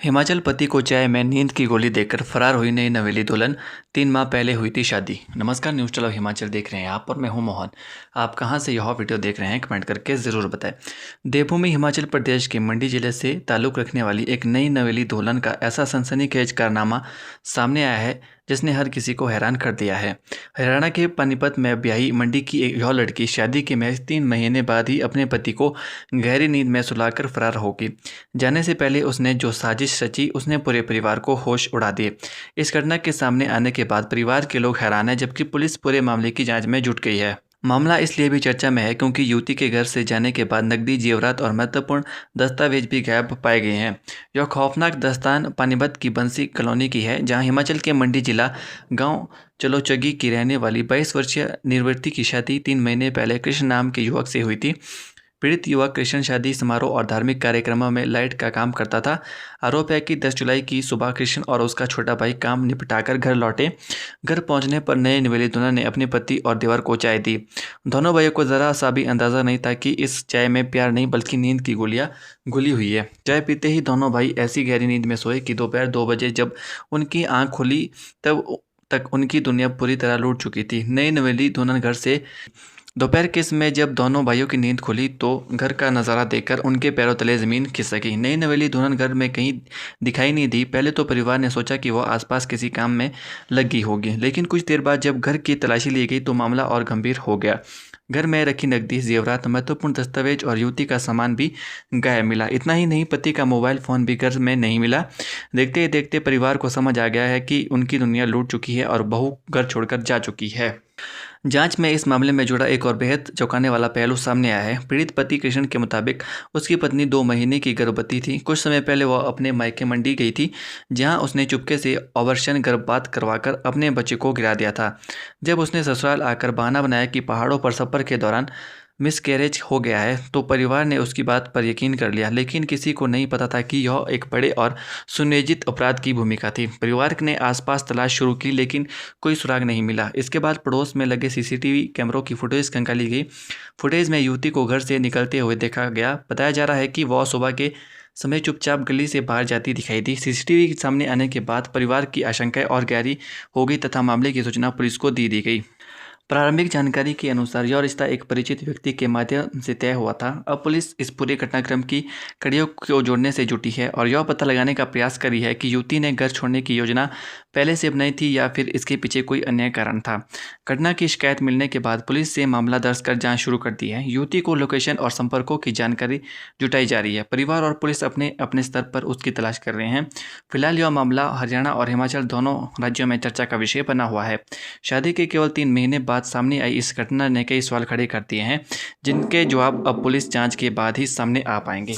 हिमाचल पति को चाय में नींद की गोली देकर फरार हुई नई नवेली दुल्हन। 3 माह पहले हुई थी शादी। नमस्कार, न्यूज़ चैनल हिमाचल देख रहे हैं आप और मैं हूं मोहन। आप कहां से यह वीडियो देख रहे हैं कमेंट करके ज़रूर बताएं। देवभूमि हिमाचल प्रदेश के मंडी जिले से ताल्लुक़ रखने वाली एक नई नवेली दुल्हन का ऐसा सनसनीखेज कारनामा सामने आया है जिसने हर किसी को हैरान कर दिया है। हरियाणा के पानीपत में ब्याही मंडी की यह लड़की शादी के महज 3 महीने बाद ही अपने पति को गहरी नींद में सुलाकर फरार होगी। जाने से पहले उसने जो साजिश रची उसने पूरे परिवार को होश उड़ा दिए। इस घटना के सामने आने के बाद परिवार के लोग हैरान हैं, जबकि पुलिस पूरे मामले की जांच में जुट गई है। मामला इसलिए भी चर्चा में है क्योंकि युवती के घर से जाने के बाद नकदी, जेवरात और महत्वपूर्ण दस्तावेज भी गायब पाए गए हैं। यह खौफनाक दास्तान पानीपत की बंसी कॉलोनी की है, जहां हिमाचल के मंडी जिला गांव चलोचगी की रहने वाली 22 वर्षीय निर्वृति की शादी 3 महीने पहले कृष्ण नाम के युवक से हुई थी। पीड़ित युवक कृष्ण शादी समारोह और धार्मिक कार्यक्रमों में लाइट का काम करता था। आरोप है कि 10 जुलाई की सुबह कृष्ण और उसका छोटा भाई काम निपटाकर घर लौटे। घर पहुंचने पर नए नवेली दुल्हन ने अपने पति और देवर को चाय दी। दोनों भाइयों को ज़रा सा भी अंदाज़ा नहीं था कि इस चाय में प्यार नहीं बल्कि नींद की गोलियां घुली हुई है। चाय पीते ही दोनों भाई ऐसी गहरी नींद में सोए कि दोपहर 2 बजे जब उनकी आँख खुली तब तक उनकी दुनिया पूरी तरह लूट चुकी थी। नई नवेली दुल्हन घर से दोपहर के समय जब दोनों भाइयों की नींद खुली तो घर का नज़ारा देखकर उनके पैरों तले ज़मीन खिसकी। नई नवेली दुल्हन घर में कहीं दिखाई नहीं दी। पहले तो परिवार ने सोचा कि वह आसपास किसी काम में लगी होगी, लेकिन कुछ देर बाद जब घर की तलाशी ली गई तो मामला और गंभीर हो गया। घर में रखी नकदी, जेवरात, महत्वपूर्ण दस्तावेज और युवती का सामान भी गायब मिला। इतना ही नहीं, पति का मोबाइल फ़ोन भी घर में नहीं मिला। देखते ही देखते परिवार को समझ आ गया है कि उनकी दुनिया लूट चुकी है और बहू घर छोड़कर जा चुकी है। जांच में इस मामले में जुड़ा एक और बेहद चौंकाने वाला पहलू सामने आया है। पीड़ित पति कृष्ण के मुताबिक उसकी पत्नी 2 महीने की गर्भवती थी। कुछ समय पहले वह अपने मायके मंडी गई थी, जहां उसने चुपके से ऑपरेशन गर्भपात करवाकर अपने बच्चे को गिरा दिया था। जब उसने ससुराल आकर बहाना बनाया कि पहाड़ों पर सफ़र के दौरान मिसकैरेज हो गया है तो परिवार ने उसकी बात पर यकीन कर लिया, लेकिन किसी को नहीं पता था कि यह एक बड़े और सुनियोजित अपराध की भूमिका थी। परिवार ने आसपास तलाश शुरू की, लेकिन कोई सुराग नहीं मिला। इसके बाद पड़ोस में लगे सीसीटीवी कैमरों की फुटेज खंगाली गई। फुटेज में युवती को घर से निकलते हुए देखा गया। बताया जा रहा है कि वह सुबह के समय चुपचाप गली से बाहर जाती दिखाई दी। सीसीटीवी के सामने आने के बाद परिवार की आशंकाएं और गहरी हो गई तथा मामले की सूचना पुलिस को दी गई। प्रारंभिक जानकारी के अनुसार यह रिश्ता एक परिचित व्यक्ति के माध्यम से तय हुआ था। अब पुलिस इस पूरे घटनाक्रम की कड़ियों को जोड़ने से जुटी है और यह पता लगाने का प्रयास कर रही है कि युवती ने घर छोड़ने की योजना पहले से बनाई थी या फिर इसके पीछे कोई अन्य कारण था। घटना की शिकायत मिलने के बाद पुलिस से मामला दर्ज कर जाँच शुरू कर दी है। युवती को लोकेशन और संपर्कों की जानकारी जुटाई जा रही है। परिवार और पुलिस अपने अपने स्तर पर उसकी तलाश कर रहे हैं। फिलहाल यह मामला हरियाणा और हिमाचल दोनों राज्यों में चर्चा का विषय बना हुआ है। शादी के केवल 3 महीने बाद सामने आई इस घटना ने कई सवाल खड़े कर दिए हैं, जिनके जवाब अब पुलिस जांच के बाद ही सामने आ पाएंगे।